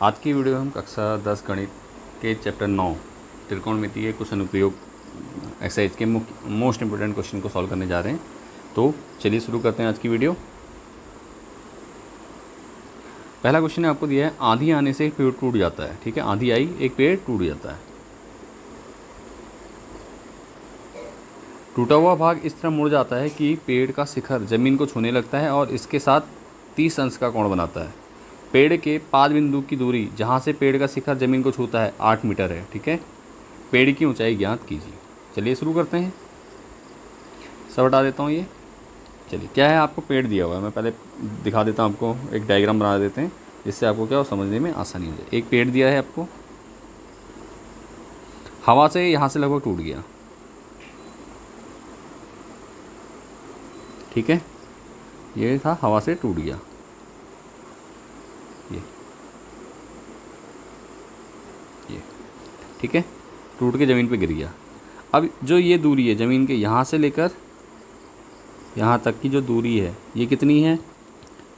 आज की वीडियो में हम कक्षा 10 गणित के चैप्टर 9 त्रिकोणमिति के कुछ अनुप्रयोग एक्सरसाइज के मोस्ट इंपोर्टेंट क्वेश्चन को सॉल्व करने जा रहे हैं। तो चलिए शुरू करते हैं आज की वीडियो। पहला क्वेश्चन आपको दिया है, आंधी आने से एक पेड़ टूट जाता है। ठीक है, आंधी आई, एक पेड़ टूट जाता है। टूटा हुआ भाग इस तरह मुड़ जाता है कि पेड़ का शिखर जमीन को छूने लगता है और इसके साथ 30 अंश का कोण बनाता है। पेड़ के पाद बिंदु की दूरी जहाँ से पेड़ का शिखर जमीन को छूता है 8 मीटर है। ठीक है, पेड़ की ऊंचाई ज्ञात कीजिए। चलिए शुरू करते हैं। सब हटा देता हूँ ये। चलिए, क्या है, आपको पेड़ दिया हुआ है, मैं पहले दिखा देता हूँ आपको, एक डायग्राम बना देते हैं जिससे आपको क्या हो समझने में आसानी हो जाए। एक पेड़ दिया है आपको, हवा से यहाँ से लगभग टूट गया। ठीक है, ये था, हवा से टूट गया। ये ठीक है, टूट के ज़मीन पे गिर गया। अब जो ये दूरी है ज़मीन के यहाँ से लेकर यहाँ तक की जो दूरी है, ये कितनी है?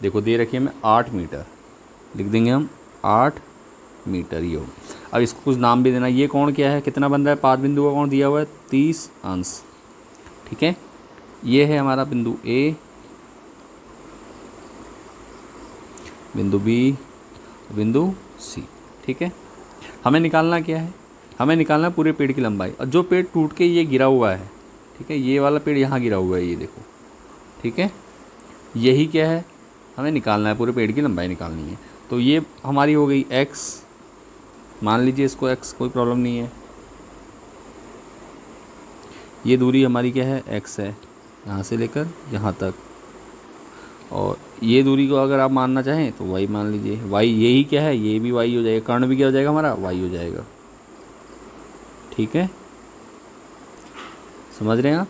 देखो दे रखी है हमें 8 मीटर, लिख देंगे हम 8 मीटर ये हो। अब इसको कुछ नाम भी देना। ये कोण क्या है, कितना बन रहा है? पाद बिंदु का कोण दिया हुआ है 30 अंश। ठीक है, ये है हमारा बिंदु ए, बिंदु बी, बिंदु सी। ठीक है, हमें निकालना क्या है? हमें निकालना है पूरे पेड़ की लंबाई। और जो पेड़ टूट के ये गिरा हुआ है, ठीक है, ये वाला पेड़ यहाँ गिरा हुआ है, ये देखो। ठीक है, यही क्या है, हमें निकालना है, पूरे पेड़ की लंबाई निकालनी है। तो ये हमारी हो गई x, मान लीजिए इसको x, कोई प्रॉब्लम नहीं है। ये दूरी हमारी क्या है, x है, यहाँ से लेकर यहाँ तक। और ये दूरी को अगर आप मानना चाहें तो y मान लीजिए। y यही क्या है, ये भी y हो जाएगा, कर्ण भी क्या हो जाएगा हमारा, y हो जाएगा। ठीक है, समझ रहे हैं आप?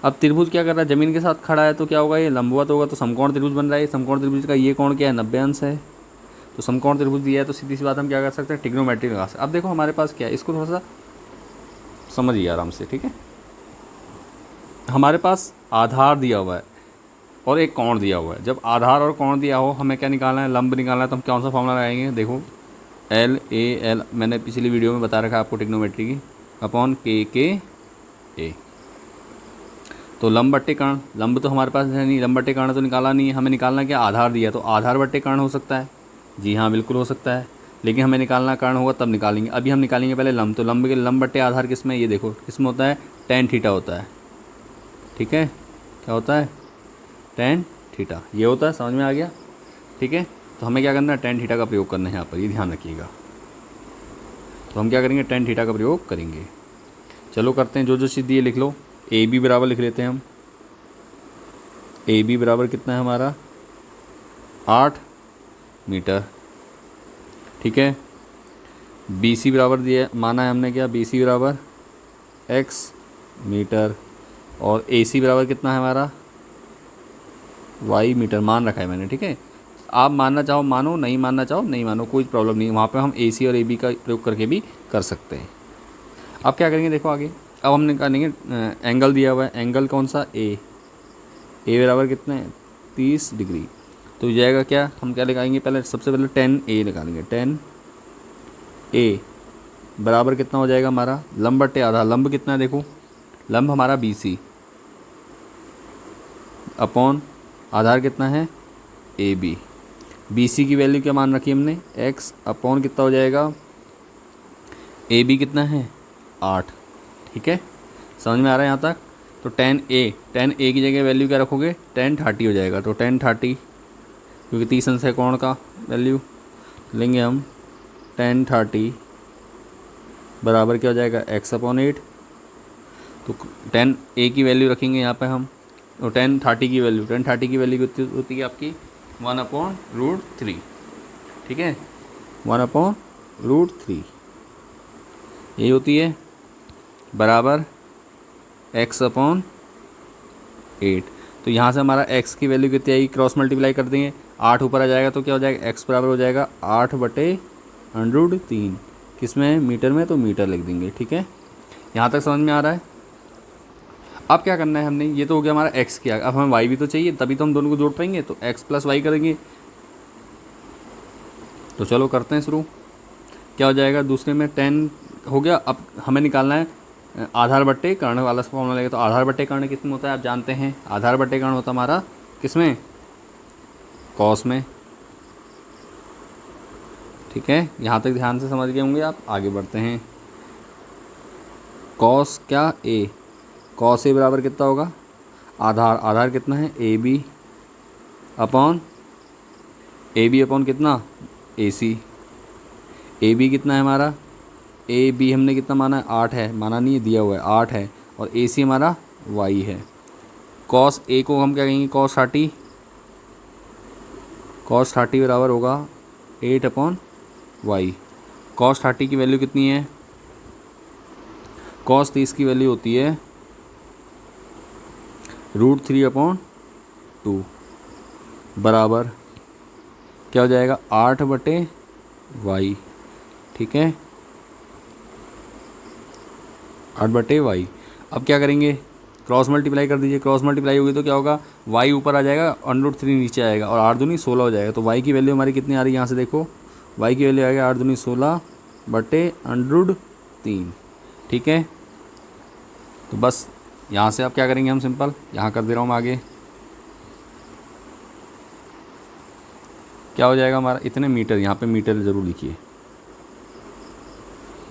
अब त्रिभुज क्या कर रहा है, जमीन के साथ खड़ा है तो क्या होगा, ये लंबवत होगा, तो समकोण त्रिभुज बन रहा है। समकोण त्रिभुज का ये कोण क्या है, 90 अंश है। तो समकोण त्रिभुज दिया है तो सीधी सी बात हम क्या कर सकते हैं, ट्रिग्नोमेट्री लगा सकते हैं। अब देखो हमारे पास क्या है, इसको थोड़ा सा समझिए आराम से। ठीक है, हमारे पास आधार दिया हुआ है और एक कोण दिया हुआ है। जब आधार और कोण दिया हो, हमें क्या निकालना है, लंब निकालना है। तो हम कौन सा फॉर्मूला लगाएंगे, देखो LAL, मैंने पिछली वीडियो में बता रखा है आपको ट्रिग्नोमेट्री की, अपॉन KKA। तो लंब बट्टे कर्ण, लंब तो हमारे पास है नहीं, लंब बट्टे कर्ण तो निकाला नहीं है। हमें निकालना क्या, आधार दिया, तो आधार बट्टे कर्ण हो सकता है। जी हाँ, बिल्कुल हो सकता है, लेकिन हमें निकालना कर्ण होगा तब निकालेंगे। अभी हम निकालेंगे पहले लंब। तो लंब के लंब बट्टे आधार किस में, ये देखो किस में होता है, tan थीटा होता है। ठीक है, क्या होता है, tan थीटा, ये होता है। समझ में आ गया? ठीक है, तो हमें क्या करना है, tan थीटा का प्रयोग करना है यहाँ पर, ये ध्यान रखिएगा। तो हम क्या करेंगे, tan थीटा का प्रयोग करेंगे। चलो करते हैं, जो जो चीज़ दिए लिख लो। AB बराबर लिख लेते हैं हम। AB बराबर कितना है हमारा, 8 मीटर। ठीक है, BC बराबर दिया, माना है हमने क्या, BC बराबर x मीटर। और AC बराबर कितना है हमारा, y मीटर, मान रखा है मैंने। ठीक है, आप मानना चाहो मानो, नहीं मानना चाहो नहीं मानो, कोई प्रॉब्लम नहीं। वहाँ पे हम AC और AB का प्रयोग करके भी कर सकते हैं। अब क्या करेंगे, देखो आगे। अब हम निकालेंगे एंगल दिया हुआ है, एंगल कौन सा, ए बराबर कितना है, 30 डिग्री। तो जाएगा क्या, हम क्या लगाएंगे, पहले सबसे पहले tan A निकालेंगे। tan A बराबर कितना हो जाएगा हमारा, लंब बट्टे आधा। लंब कितना है, देखो लंब हमारा BC, अपॉन आधार कितना है, AB। BC की वैल्यू क्या मान रखी हमने, x, अपॉन कितना हो जाएगा, AB कितना है, 8। ठीक है, समझ में आ रहा है यहाँ तक? तो tan A की जगह वैल्यू क्या रखोगे, tan 30 हो जाएगा। तो tan 30, क्योंकि 30 अंश है कोण का, वैल्यू लेंगे हम tan 30 बराबर क्या हो जाएगा, x अपॉन 8। तो tan A की वैल्यू रखेंगे यहाँ पे हम, तो tan 30 की वैल्यू कितनी होती है आपकी, 1/√3। ठीक है, 1/√3 यही होती है, बराबर x अपॉन 8। तो यहाँ से हमारा x की वैल्यू कितनी आएगी, क्रॉस मल्टीप्लाई कर देंगे, 8 ऊपर आ जाएगा तो क्या हो जाएगा, x बराबर हो जाएगा 8/√3। किस में, मीटर में, तो मीटर लिख देंगे। ठीक है, यहाँ तक समझ में आ रहा है? अब क्या करना है हमने, ये तो हो गया हमारा x किया, अब हमें y भी तो चाहिए, तभी तो हम दोनों को जोड़ पाएंगे। तो x प्लस वाई करेंगे। तो चलो करते हैं शुरू। क्या हो जाएगा, दूसरे में 10 हो गया। अब हमें निकालना है आधार बट्टे कर्ण वाला फॉर्मूला लगेगा। तो आधार बट्टे कर्ण किस में होता है आप जानते हैं, आधार बट्टे कर्ण होता है हमारा किस में, कॉस में। ठीक है, यहाँ तक ध्यान से समझ गए होंगे आप। आगे बढ़ते हैं। कॉस क्या ए, कॉस ए बराबर कितना होगा, आधार, आधार कितना है ए बी अपॉन कितना ए सी। ए बी कितना है हमारा, ए बी हमने कितना माना है 8 है, माना नहीं है दिया हुआ है 8 है, और ए सी हमारा वाई है। कॉस ए को हम क्या कहेंगे, कॉस 30, कॉस 30 बराबर होगा 8 अपॉन वाई। कॉस 30 की वैल्यू कितनी है, कॉस 30 की वैल्यू होती है √3/2 बराबर क्या हो जाएगा 8/y। ठीक है, 8/y। अब क्या करेंगे, क्रॉस मल्टीप्लाई कर दीजिए। क्रॉस मल्टीप्लाई होगी तो क्या होगा, y ऊपर आ जाएगा, √3 नीचे आएगा, और 8 दूनी 16 हो जाएगा। तो y की वैल्यू हमारी कितनी आ रही है, यहाँ से देखो y की वैल्यू आएगा 8 दूनी 16/√3। ठीक है, तो बस यहाँ से अब क्या करेंगे हम, सिंपल यहाँ कर दे रहा हूँ मैं आगे। क्या हो जाएगा हमारा, इतने मीटर, यहाँ पे मीटर ज़रूर लिखिए।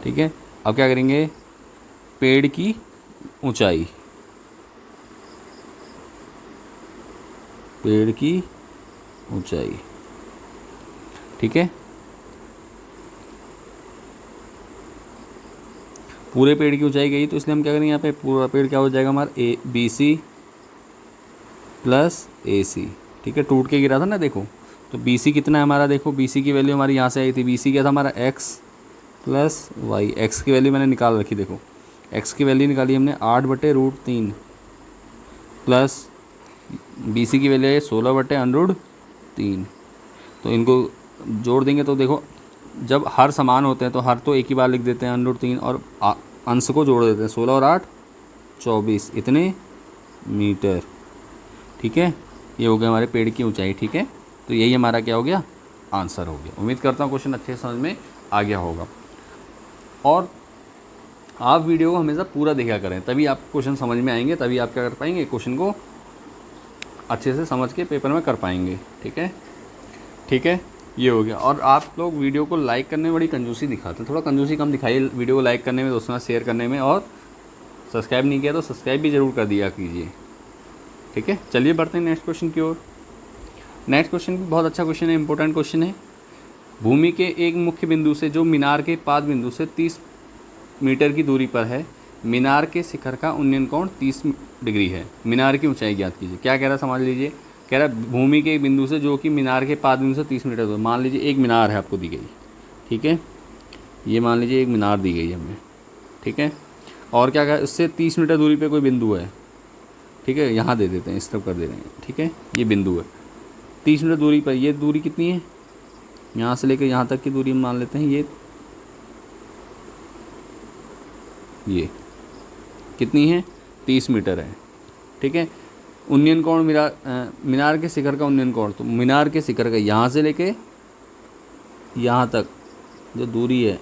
ठीक है, अब क्या करेंगे, पेड़ की ऊंचाई, पेड़ की ऊंचाई। ठीक है, पूरे पेड़ की ऊंचाई गई, तो इसलिए हम क्या करेंगे, यहाँ पे पूरा पेड़ क्या हो जाएगा हमारा ए बी सी प्लस ए सी। ठीक है, टूट के गिरा था ना देखो, तो बी सी कितना है हमारा, देखो बी सी की वैल्यू हमारी यहाँ से आई थी, बी सी क्या था हमारा x प्लस वाई। एक्स की वैल्यू मैंने निकाल रखी, देखो एक्स की वैल्यू निकाली हमने 8/√3 प्लस बी सी की वैल्यू है 16/√3। तो इनको जोड़ देंगे तो देखो, जब हर समान होते हैं तो हर तो एक ही बार लिख देते हैं √3, और अंश को जोड़ देते हैं, 16 और 8 24, इतने मीटर। ठीक है, ये हो गया हमारे पेड़ की ऊंचाई। ठीक है, तो यही हमारा क्या हो गया, आंसर हो गया। उम्मीद करता हूँ क्वेश्चन अच्छे से समझ में आ गया होगा। और आप वीडियो को हमेशा पूरा देखा करें, तभी आप क्वेश्चन समझ में आएंगे, तभी आप क्या कर पाएंगे, क्वेश्चन को अच्छे से समझ के पेपर में कर पाएंगे। ठीक है, ठीक है, ये हो गया। और आप लोग वीडियो को लाइक करने में बड़ी कंजूसी दिखाते हैं, थोड़ा कंजूसी कम दिखाइए वीडियो को लाइक करने में, दोस्तों के साथ शेयर करने में, और सब्सक्राइब नहीं किया तो सब्सक्राइब भी ज़रूर कर दिया कीजिए। ठीक है, चलिए बढ़ते हैं नेक्स्ट क्वेश्चन की ओर। नेक्स्ट क्वेश्चन भी बहुत अच्छा क्वेश्चन है, इंपॉर्टेंट क्वेश्चन है। भूमि के एक मुख्य बिंदु से जो मीनार के पाद बिंदु से 30 मीटर की दूरी पर है, मीनार के शिखर का उन्नयन कोण 30 डिग्री है। मीनार की ऊंचाई ज्ञात कीजिए। क्या कह रहा है समझ लीजिए, कह रहा है भूमि के एक बिंदु से जो कि मीनार के पाद बिंदु से 30 मीटर दूर, मान लीजिए एक मीनार है आपको दी गई। ठीक है, ये मान लीजिए एक मीनार दी गई है हमें। ठीक है, और क्या कहा, इससे 30 मीटर दूरी पे कोई बिंदु है। ठीक है, यहाँ दे देते हैं, इस तरफ कर दे रहे हैं। ठीक है, ये बिंदु है 30 मीटर दूरी पर। ये दूरी कितनी है, यहाँ से लेकर यहाँ तक की दूरी मान लेते हैं, ये कितनी है 30 मीटर है। ठीक है, उन्नयन कोण मीनार के शिखर का उन्नयन कोण, तो मीनार के शिखर का यहाँ से लेके यहाँ तक जो दूरी है,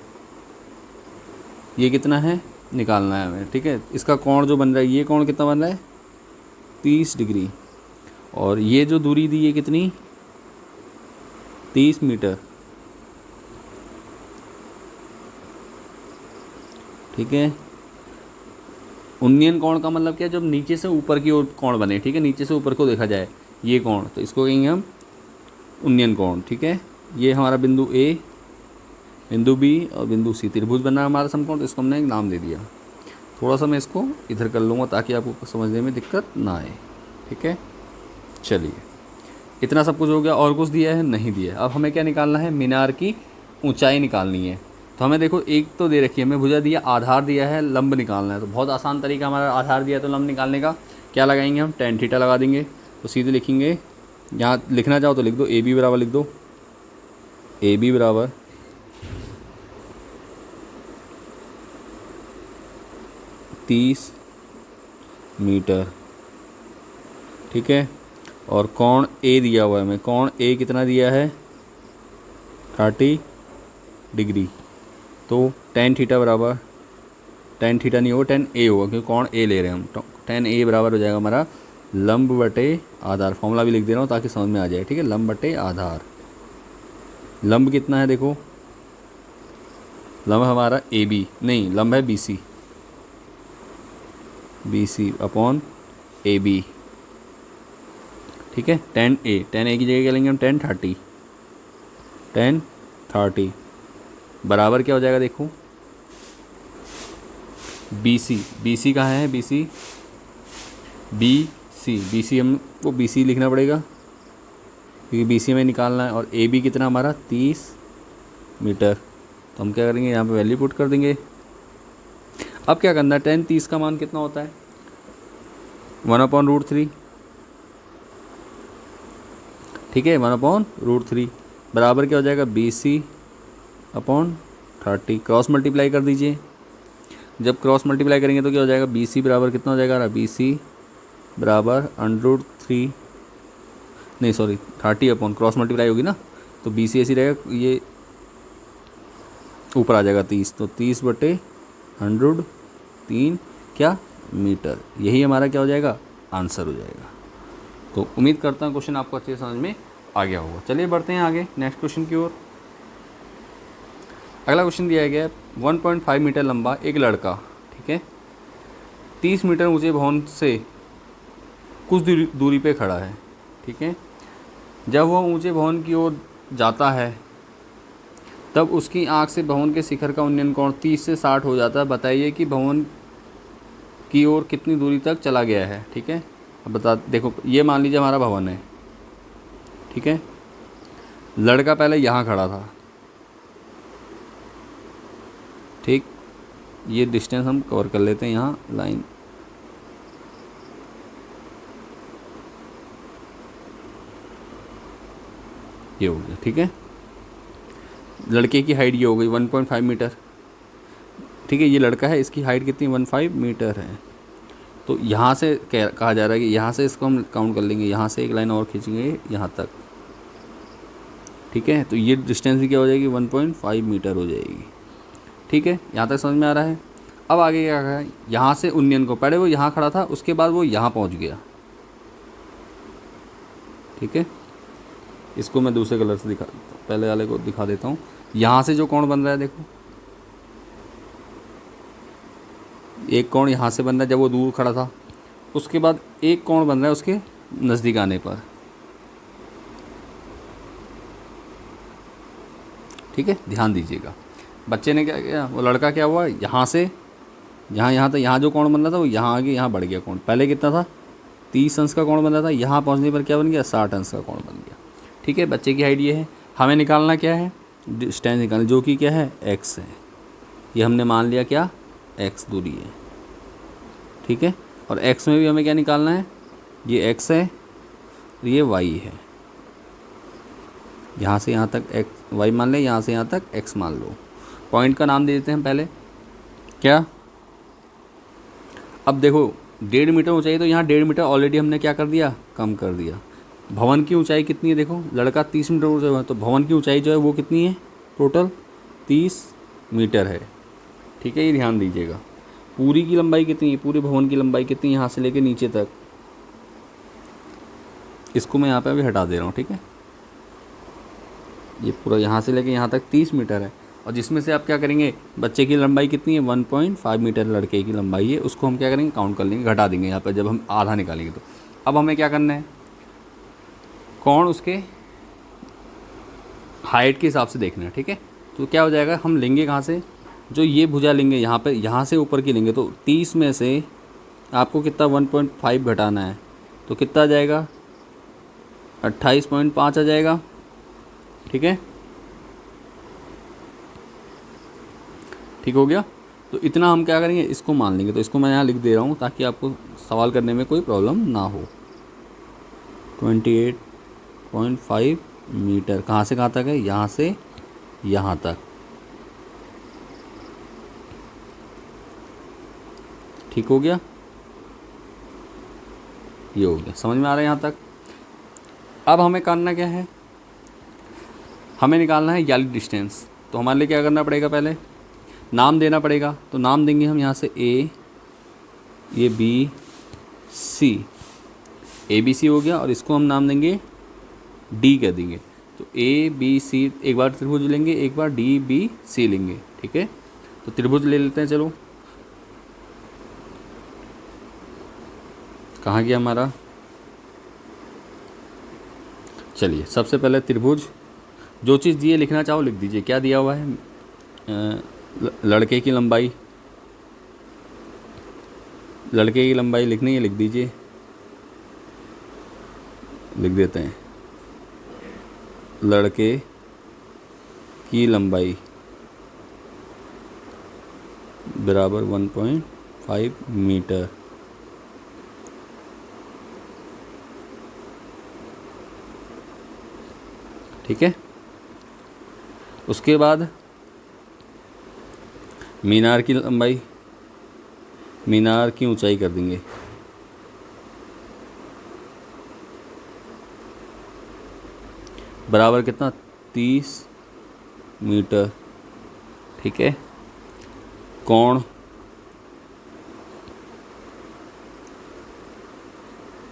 ये कितना है निकालना है हमें। ठीक है, इसका कोण जो बन रहा है, ये कोण कितना बन रहा है 30 डिग्री, और ये जो दूरी दी है कितनी 30 मीटर। ठीक है, उन्नयन कोण का मतलब क्या है, जब नीचे से ऊपर की ओर कोण बने। ठीक है, नीचे से ऊपर को देखा जाए ये कोण, तो इसको कहेंगे हम उन्नयन कोण। ठीक है, ये हमारा बिंदु ए, बिंदु बी और बिंदु सी, त्रिभुज बना हमारा समकोण, तो इसको हमने एक नाम दे दिया। थोड़ा सा मैं इसको इधर कर लूँगा ताकि आपको समझने में दिक्कत ना आए। ठीक है, चलिए इतना सब कुछ हो गया। और कुछ दिया है नहीं दिया है। अब हमें क्या निकालना है, मीनार की ऊंचाई निकालनी है। तो हमें देखो एक तो दे रखी है, हमें भुजा दिया, आधार दिया है, लंब निकालना है। तो बहुत आसान तरीका हमारा, आधार दिया तो लंब निकालने का क्या लगाएंगे हम, tan थीटा लगा देंगे। तो सीधे लिखेंगे, यहाँ लिखना चाहो तो लिख दो, ए बी बराबर लिख दो, ए बी बराबर 30 मीटर। ठीक है, और कोण ए दिया हुआ है हमें, कोण ए कितना दिया है 30 डिग्री, तो tan थीटा बराबर, tan थीटा नहीं होगा, tan A होगा, क्योंकि कोण A ले रहे हैं हम, तो tan A बराबर हो जाएगा हमारा लंब बटे आधार। फॉर्मूला भी लिख दे रहा हूँ ताकि समझ में आ जाए, ठीक है। लंब बटे आधार, लंब कितना है देखो, लंब हमारा AB नहीं, लंब है BC, BC अपॉन AB, ठीक है। tan A की जगह क्या लेंगे हम, tan 30 बराबर क्या हो जाएगा देखो, BC कहाँ है, BC हमको BC लिखना पड़ेगा क्योंकि BC में निकालना है, और AB कितना हमारा 30 मीटर। तो हम क्या करेंगे, यहाँ पे वैल्यू पुट कर देंगे। अब क्या करना है, tan 30 का मान कितना होता है, 1/√3, ठीक है, 1/√3 बराबर क्या हो जाएगा, BC अपॉन 30। क्रॉस मल्टीप्लाई कर दीजिए, जब क्रॉस मल्टीप्लाई करेंगे तो क्या हो जाएगा, BC बराबर कितना हो जाएगा, BC बराबर √3 नहीं सॉरी 30 अपॉन क्रॉस मल्टीप्लाई होगी ना, तो BC ऐसी रहेगा, ये ऊपर आ जाएगा 30, तो 30/100 क्या मीटर। यही हमारा क्या हो जाएगा, आंसर हो जाएगा। तो उम्मीद करता हूँ क्वेश्चन आपको अच्छे से समझ में आ गया होगा। चलिए बढ़ते हैं आगे नेक्स्ट क्वेश्चन की ओर। अगला क्वेश्चन दिया गया है, 1.5 मीटर लंबा एक लड़का, ठीक है, 30 मीटर ऊंचे भवन से कुछ दूरी पे खड़ा है, ठीक है। जब वह ऊंचे भवन की ओर जाता है तब उसकी आंख से भवन के शिखर का उन्नयन कोण 30 से 60 हो जाता है। बताइए कि भवन की ओर कितनी दूरी तक चला गया है, ठीक है। अब बता, देखो ये मान लीजिए हमारा भवन है, ठीक है, लड़का पहले यहाँ खड़ा था, ठीक, ये डिस्टेंस हम कवर कर लेते हैं, यहाँ लाइन, ये हो गया, ठीक है। लड़के की हाइट ये हो गई 1.5 मीटर, ठीक है, ये लड़का है, इसकी हाइट कितनी 15 मीटर है। तो यहाँ से कहा जा रहा है कि यहाँ से इसको हम काउंट कर लेंगे, यहाँ से एक लाइन और खींचेंगे यहाँ तक, ठीक है। तो ये डिस्टेंस भी क्या हो जाएगी, 1.5 मीटर हो जाएगी, ठीक है। यहाँ तक समझ में आ रहा है। अब आगे क्या है, यहाँ से उन्नयन को, पहले वो यहाँ खड़ा था, उसके बाद वो यहाँ पहुँच गया, ठीक है। इसको मैं दूसरे कलर से पहले वाले को दिखा देता हूँ। यहाँ से जो कोण बन रहा है देखो, एक कोण यहाँ से बन रहा है जब वो दूर खड़ा था, उसके बाद एक कोण बन रहा है उसके नज़दीक आने पर, ठीक है, ध्यान दीजिएगा। बच्चे ने क्या किया, वो लड़का क्या हुआ, यहाँ से यहाँ था, यहाँ जो कोण बन रहा था वो यहाँ आगे यहाँ बढ़ गया कोण। पहले कितना था, 30 अंश का कोण बन रहा था, यहाँ पहुँचने पर क्या बन गया, 60 अंश का कोण बन गया, ठीक है। बच्चे की हाइट ये है, हमें निकालना क्या है, डिस्टेंस निकालना, जो कि क्या है, x है। ये हमने मान लिया क्या, x दूरी है, ठीक है। और x में भी हमें क्या निकालना है, ये x है, ये y है। यहाँ से यहाँ तक x y मान लें, यहाँ से यहाँ तक x मान लो। पॉइंट का नाम दे देते हैं पहले, क्या, अब देखो 1.5 मीटर ऊंचाई, तो यहाँ 1.5 मीटर ऑलरेडी हमने क्या कर दिया, कम कर दिया। भवन की ऊंचाई कितनी है देखो, लड़का 30 मीटर ऊंचा है, तो भवन की ऊंचाई जो है वो कितनी है, टोटल 30 मीटर है, ठीक है। ये ध्यान दीजिएगा। पूरी की लंबाई कितनी है, पूरे भवन की लंबाई कितनी है, यहाँ से लेके नीचे तक, इसको मैं यहाँ पे अभी हटा दे रहा हूँ, ठीक है। ये पूरा यहाँ से लेके यहाँ तक 30 मीटर है, और जिसमें से आप क्या करेंगे, बच्चे की लंबाई कितनी है, 1.5 मीटर लड़के की लंबाई है, उसको हम क्या करेंगे, काउंट कर लेंगे, घटा देंगे यहाँ पर जब हम आधा निकालेंगे। तो अब हमें क्या करना है, कोण उसके हाइट के हिसाब से देखना है, ठीक है। तो क्या हो जाएगा, हम लेंगे कहाँ से, जो ये भुजा लेंगे यहाँ पे, यहाँ से ऊपर की लेंगे, तो 30 में से आपको कितना 1.5 घटाना है, तो कितना आ जाएगा, 28.5 आ जाएगा, ठीक है, ठीक हो गया। तो इतना हम क्या करेंगे, इसको मान लेंगे। तो इसको मैं यहाँ लिख दे रहा हूँ ताकि आपको सवाल करने में कोई प्रॉब्लम ना हो। 28.5 मीटर कहाँ से कहाँ तक है, यहाँ से यहाँ तक, ठीक हो गया, ये हो गया, समझ में आ रहा है यहाँ तक। अब हमें करना क्या है, हमें निकालना है याली डिस्टेंस। तो हमारे लिए क्या करना पड़ेगा, पहले नाम देना पड़ेगा। तो नाम देंगे हम यहाँ से ए, ये B C, A B C हो गया, और इसको हम नाम देंगे डी कर देंगे। तो ए बी सी, एक बार त्रिभुज लेंगे, एक बार डी बी सी लेंगे, ठीक है। तो त्रिभुज ले लेते हैं, चलो कहाँ गया हमारा, चलिए सबसे पहले त्रिभुज, जो चीज़ दिए लिखना चाहो लिख दीजिए। क्या दिया हुआ है, लड़के की लंबाई, लड़के की लंबाई लिखनी है, लिख दीजिए, लिख देते हैं लड़के की लंबाई बराबर 1.5 मीटर। ठीक है। उसके बाद मीनार की लंबाई, मीनार की ऊंचाई कर देंगे बराबर कितना, 30 मीटर। ठीक है। कोण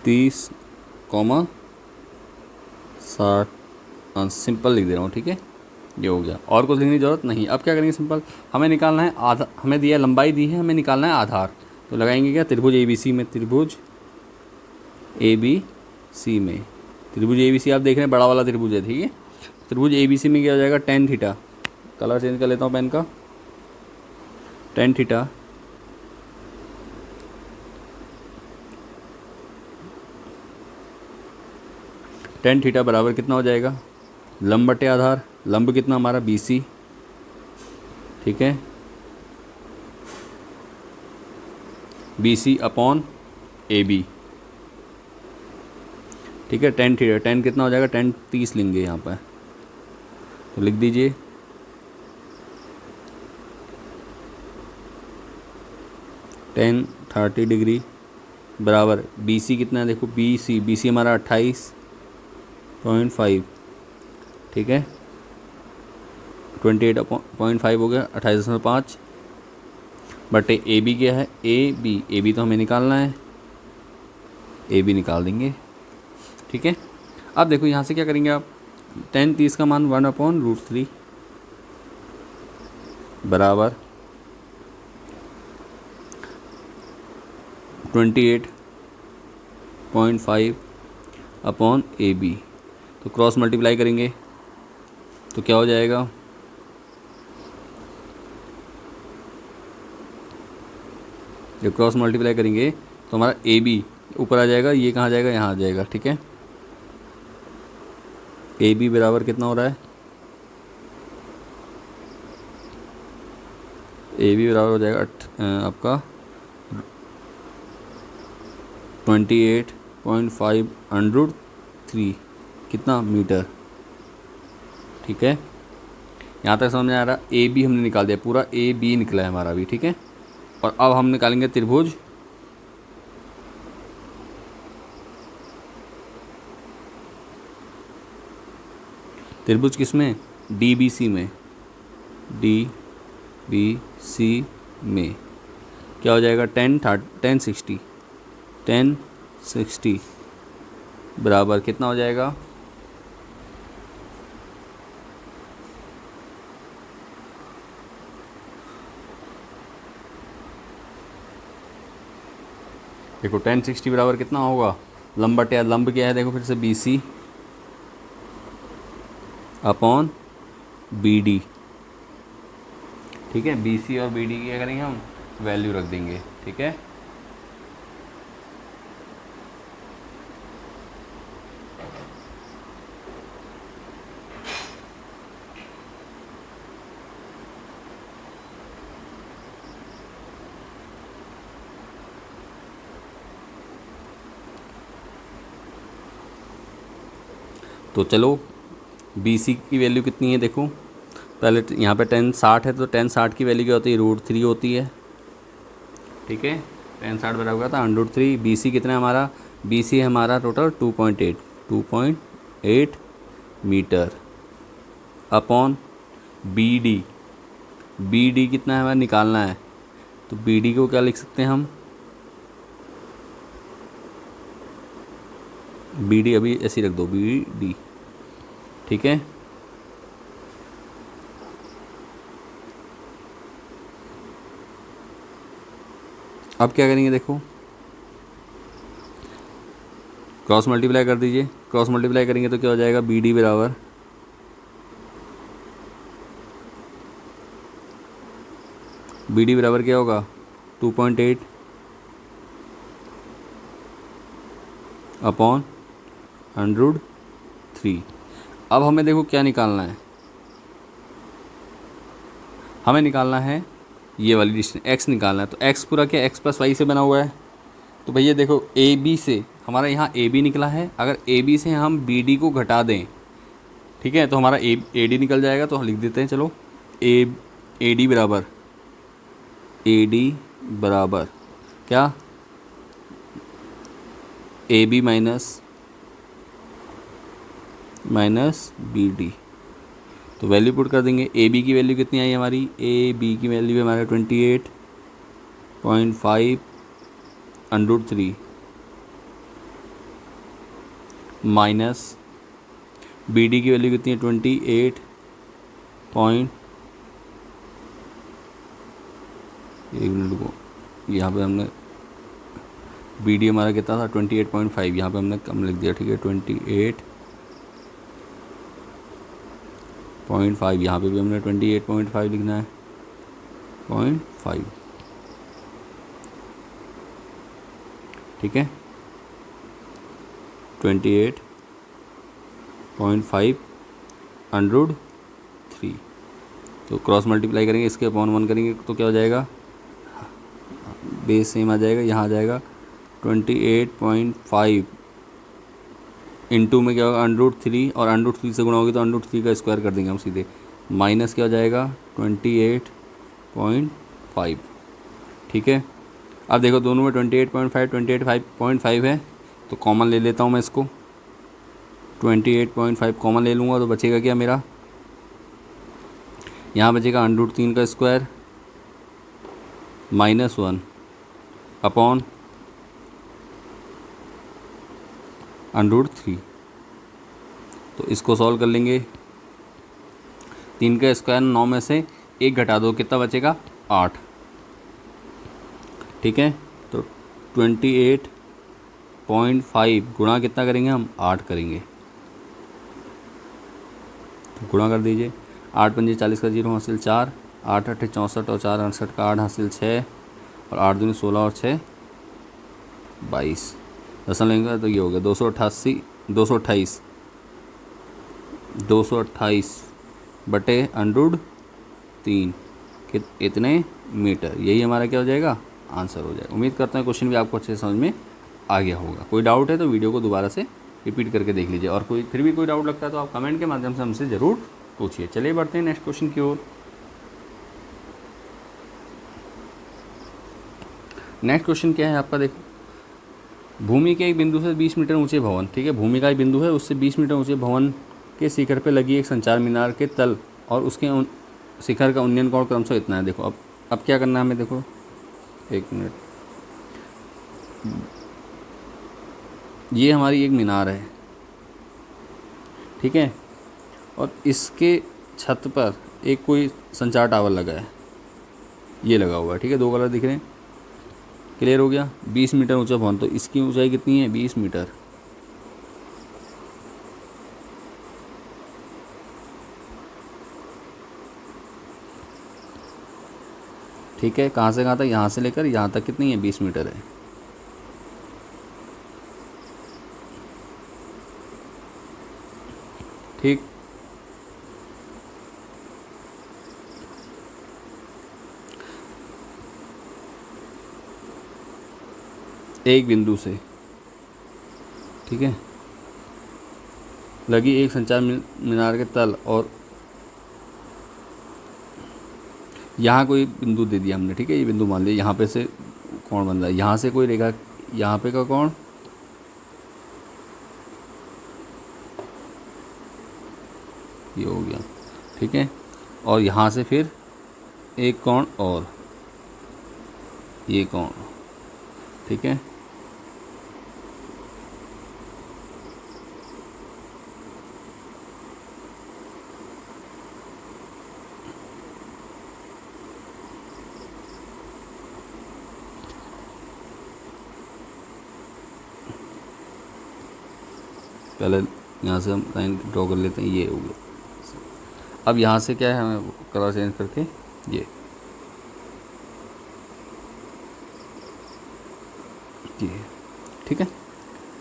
30,60, सिंपल लिख दे रहा हूँ, ठीक है। ये हो गया, और कुछ लिखने की ज़रूरत नहीं। अब क्या करेंगे, सिंपल हमें निकालना है आधार, हमें दिया लंबाई दी है, हमें निकालना है आधार। तो लगाएंगे क्या, त्रिभुज ए बी सी में, त्रिभुज ए बी सी में, त्रिभुज ए बी सी आप देख रहे हैं बड़ा वाला त्रिभुज है, ठीक है। त्रिभुज ए बी सी में क्या हो जाएगा, tan थीटा, कलर चेंज कर लेता हूँ पेन का, tan थीटा tan थीटा बराबर कितना हो जाएगा, लंब बटे आधार, लंब कितना हमारा बी सी, ठीक है, B C upon A B, ठीक है। tan थीटा, tan कितना हो जाएगा, tan 30 लेंगे यहाँ पर, तो लिख दीजिए tan 30 डिग्री बराबर बी सी कितना है, देखो बी सी हमारा 28.5, ठीक है, 28.5 हो गया, 28.5 बटे ए बी क्या है, ए बी तो हमें निकालना है, ए बी निकाल देंगे, ठीक है। अब देखो यहाँ से क्या करेंगे आप, tan 30 का मान 1/√3 बराबर 28.5 अपॉन ए बी। तो क्रॉस मल्टीप्लाई करेंगे तो क्या हो जाएगा, जब क्रॉस मल्टीप्लाई करेंगे तो हमारा ए बी ऊपर आ जाएगा, ये कहाँ जाएगा, यहाँ आ जाएगा, ठीक है। ए बी बराबर कितना हो रहा है, ए बी बराबर हो जाएगा आपका 28.5/3 कितना मीटर, ठीक है। यहाँ तक समझ में आ रहा, ए बी हमने निकाल दिया, पूरा ए बी निकला है हमारा भी, ठीक है। और अब हम निकालेंगे त्रिभुज किस में, डी बी सी में, डी बी सी में क्या हो जाएगा, tan 60 बराबर कितना हो जाएगा, देखो tan 60 बराबर कितना होगा, लंब बटे लंब क्या है, देखो फिर से B C upon B D, ठीक है। बी सी और बी डी की क्या करेंगे हम, वैल्यू रख देंगे, ठीक है। तो चलो बी सी की वैल्यू कितनी है, देखो पहले यहाँ पे tan 60 है, तो tan 60 की वैल्यू क्या होती है, √3 होती है, ठीक है। tan 60 बराबर हुआ था √3। बी सी कितना है हमारा, बी सी है हमारा total 2.8 metre, upon B D. B D कितना है हमें निकालना है, तो बी डी को क्या लिख सकते हैं हम, बी डी अभी ऐसे ही रख दो, बी डी। ठीक है, अब क्या करेंगे, देखो क्रॉस मल्टीप्लाई कर दीजिए। क्रॉस मल्टीप्लाई करेंगे तो क्या हो जाएगा, बी डी बराबर बी डी बराबर क्या होगा 2.8 अपॉन 100/3। अब हमें देखो क्या निकालना है, हमें निकालना है ये वाली डिस्टेंस x निकालना है। तो x पूरा क्या x प्लस वाई से बना हुआ है, तो भैया देखो ए बी से हमारा यहाँ ए बी निकला है, अगर ए बी से हम बी डी को घटा दें, ठीक है, तो हमारा ए डी निकल जाएगा। तो हम लिख देते हैं, चलो ए डी बराबर क्या, A B minus B D. तो वैल्यू पुट कर देंगे। ए बी की वैल्यू कितनी आई हमारी, ए बी की वैल्यू है हमारा 28.5/3 माइनस बी डी की वैल्यू कितनी है 28 पॉइंट, एक मिनट को, यहाँ पे हमने बी डी हमारा कितना था 28.5, यहाँ पे हमने कम लिख दिया, ठीक है 28.5, यहाँ पे भी हमने 28.5 लिखना है, 0.5, ठीक है 28.5/3। तो क्रॉस मल्टीप्लाई करेंगे, इसके अपॉन 1 करेंगे तो क्या हो जाएगा, बेस सेम आ जाएगा, यहाँ आ जाएगा 28.5 इंटू में क्या होगा √3, और √3 से गुणा होगी तो √3 का स्क्वायर कर देंगे हम सीधे, माइनस क्या हो जाएगा 28.5। ठीक है, अब देखो दोनों में 28.5 है, तो कॉमन ले लेता हूँ मैं इसको, 28.5 कॉमन ले लूँगा तो बचेगा क्या मेरा, यहाँ बचेगा √3 का स्क्वायर -1 अपॉन √3। तो इसको सॉल्व कर लेंगे, 3 का स्क्वायर 9 में से 1 घटा दो, कितना बचेगा 8। ठीक है, तो 28.5 गुणा कितना करेंगे हम, 8 करेंगे, तो गुणा कर दीजिए, 8 पंजे 40 का 0 हासिल 4, 8 8 64 और 4 68 का 8 हासिल 6, और 8 दूनी 16 और 6 22, दशमलव लेंगे तो ये हो गया 228 बटे √3 इतने मीटर, यही हमारा क्या हो जाएगा, आंसर हो जाएगा। उम्मीद करता हूँ क्वेश्चन भी आपको अच्छे से समझ में आ गया होगा। कोई डाउट है तो वीडियो को दोबारा से रिपीट करके देख लीजिए, और फिर भी कोई डाउट लगता है तो आप कमेंट के माध्यम से हमसे ज़रूर पूछिए। चलिए बढ़ते हैं नेक्स्ट क्वेश्चन की ओर। नेक्स्ट क्वेश्चन क्या है आपका, देखो भूमि के एक बिंदु से 20 मीटर ऊंचे भवन, ठीक है, भूमि का एक बिंदु है, उससे 20 मीटर ऊंचे भवन के शिखर पर लगी एक संचार मीनार के तल और उसके शिखर का उन्नयन कोण क्रमशः इतना है। देखो अब क्या करना है हमें, देखो एक मिनट, ये हमारी एक मीनार है, ठीक है, और इसके छत पर एक कोई संचार टावर लगा है, ये लगा हुआ है, ठीक है, 2 कलर दिख रहे हैं, क्लियर हो गया। 20 मीटर ऊंचा भवन, तो इसकी ऊंचाई कितनी है 20 मीटर, ठीक है, कहाँ से कहाँ तक, यहाँ से लेकर यहाँ तक कितनी है 20 मीटर है। ठीक, एक बिंदु से, ठीक है, लगी एक संचार मीनार के तल और यहाँ कोई बिंदु दे दिया हमने, ठीक है, ये बिंदु मान लिया, यहाँ पे से कोण बन रहा है, यहाँ से कोई रेखा, यहाँ पे का कोण, ये हो गया, ठीक है। और यहाँ से फिर एक कोण और, ये कोण, ठीक है। पहले यहाँ से हम लाइन ड्रॉ कर लेते हैं, ये हो गया। अब यहाँ से क्या है, हमें कलर चेंज करके ये ठीक है,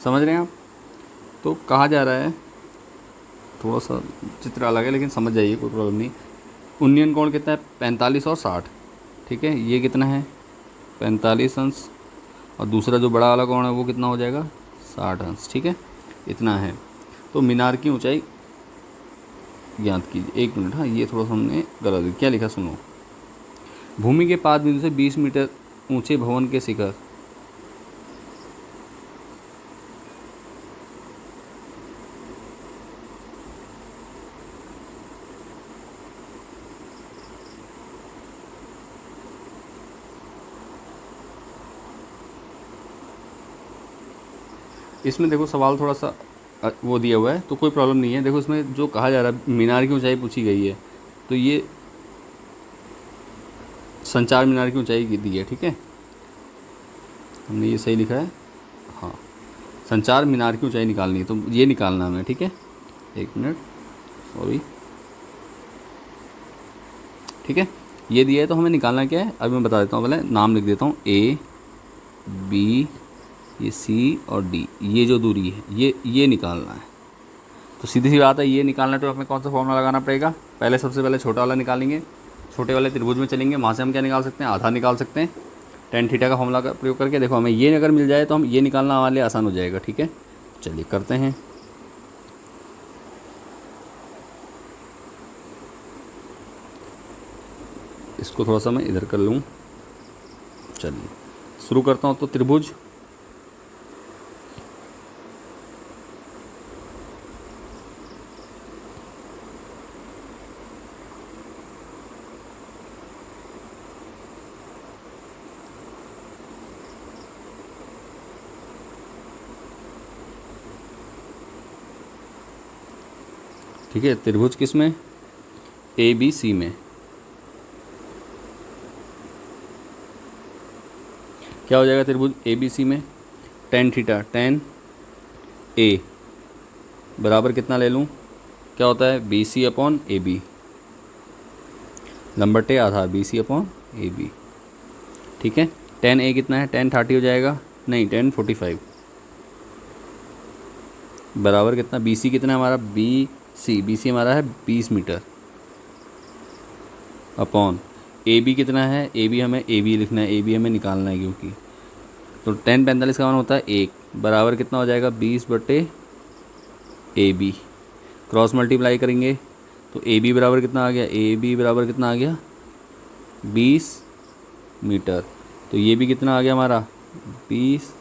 समझ रहे हैं आप। तो कहा जा रहा है, थोड़ा सा चित्र अलग है लेकिन समझ जाइए, कोई प्रॉब्लम नहीं। उन्नयन कोण कितना है, 45 और 60, ठीक है। ये कितना है, 45 अंश, और दूसरा जो बड़ा वाला कोण है वो कितना हो जाएगा, 60 अंश, ठीक है। इतना है। तो मीनार की ऊंचाई ज्ञात कीजिए। एक मिनट, हाँ ये थोड़ा सा हमने गलत क्या लिखा, सुनो। भूमि के पाद बिंदु से 20 मीटर ऊंचे भवन के शिखर, इसमें देखो सवाल थोड़ा सा वो दिया हुआ है, तो कोई प्रॉब्लम नहीं है। देखो इसमें जो कहा जा रहा है, मीनार की ऊंचाई पूछी गई है, तो ये संचार मीनार की ऊंचाई की दी है, ठीक है। हमने ये सही लिखा है, हाँ। संचार मीनार की ऊंचाई निकालनी है, तो ये निकालना हमें, ठीक है। एक मिनट, सॉरी, ठीक है। ये दिया है तो हमें निकालना क्या है, अभी मैं बता देता हूँ। पहले नाम लिख देता हूँ, ए बी, ये सी और डी, ये जो दूरी है ये निकालना है। तो सीधी सी बात है, ये निकालना है तो हमें कौन सा फॉर्मूला लगाना पड़ेगा, पहले सबसे पहले छोटा वाला निकालेंगे। छोटे वाले त्रिभुज में चलेंगे, वहाँ से हम क्या निकाल सकते हैं, आधा निकाल सकते हैं टेन थीटा का फॉर्मूला का प्रयोग करके। देखो हमें ये अगर मिल जाए तो हम ये निकालना हमारे लिए आसान हो जाएगा, ठीक है। चलिए करते हैं। इसको थोड़ा सा मैं इधर कर लूँ। चलिए शुरू करता हूँ। तो त्रिभुज ठीक है, त्रिभुज किस में, ए बी सी में। क्या हो जाएगा त्रिभुज ए बी सी में, टेन थीटा, टेन ए बराबर कितना ले लूँ, क्या होता है, B C upon A B, लंबटे आधार B C upon A B, ठीक है। टेन ए कितना है, टेन 30 हो जाएगा, नहीं टेन 45, बराबर कितना, बी सी कितना है हमारा, बी सी हमारा है 20 मीटर, अपॉन ए बी कितना है, ए बी हमें ए बी लिखना है, ए बी हमें निकालना है क्योंकि। तो टेन 45 का मान होता है 1, बराबर कितना हो जाएगा, 20 बटे ए बी, क्रॉस मल्टीप्लाई करेंगे तो ए बी बराबर कितना आ गया, ए बी बराबर कितना आ गया, 20 मीटर। तो ये भी कितना आ गया हमारा, 20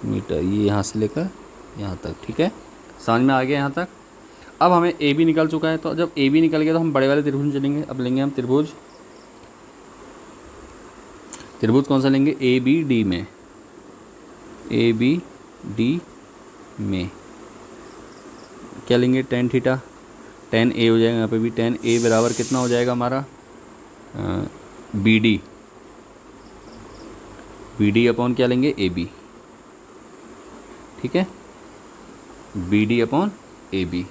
मीटर, ये यहाँ से लेकर यहाँ तक, ठीक है। समझ में आ गया यहाँ तक। अब हमें ए बी निकल चुका है, तो जब ए बी निकल गया तो हम बड़े वाले त्रिभुज में चलेंगे। अब लेंगे हम त्रिभुज कौन सा लेंगे, ए बी डी में, ए बी डी में क्या लेंगे, टेन थीटा, टेन ए हो जाएगा यहाँ पे भी, टेन ए बराबर कितना हो जाएगा हमारा, बी डी अपॉन क्या लेंगे, ए बी, ठीक है, B D upon A B.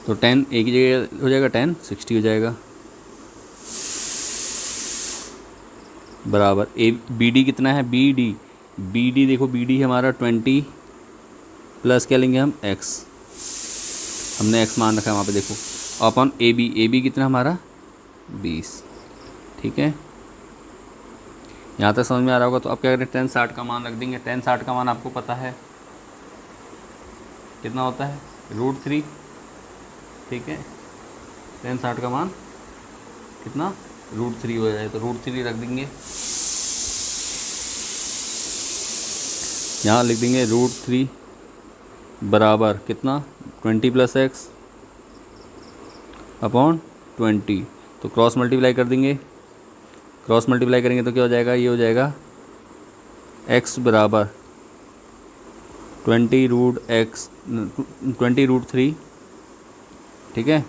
तो टेन ए की जगह हो जाएगा, टेन 60 हो जाएगा, बराबर ए बी डी कितना है, बी डी देखो, बी डी हमारा 20 प्लस क्या लेंगे हम, एक्स, हमने एक्स मान रखा है वहाँ पे देखो, अपन ए बी कितना हमारा 20, ठीक है। यहाँ तक समझ में आ रहा होगा। तो अब क्या करें, टेन 60 का मान रख देंगे। टेन 60 का मान आपको पता है कितना होता है, √3, ठीक है। टेन 60 का मान कितना, √3 हो जाए, तो √3 रख देंगे। यहाँ लिख देंगे √3 बराबर कितना, 20 + x अपॉन 20, तो क्रॉस मल्टीप्लाई कर देंगे। क्रॉस मल्टीप्लाई करेंगे तो क्या हो जाएगा, ये हो जाएगा x बराबर 20√3, ठीक है,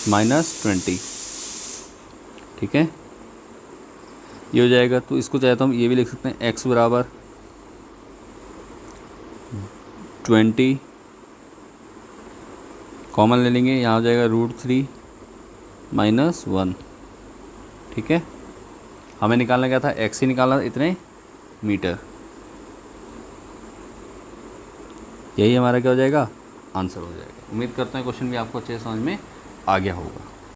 -20, ठीक है, ये हो जाएगा। तो इसको चाहे तो हम ये भी लिख सकते हैं, x बराबर 20, कॉमन ले लेंगे, यहाँ हो जाएगा √3 -1, ठीक है। हमें निकालना क्या था, x ही निकालना इतने मीटर, यही हमारा क्या हो जाएगा, आंसर हो जाएगा। उम्मीद करते हैं क्वेश्चन भी आपको अच्छे से समझ में आ गया होगा।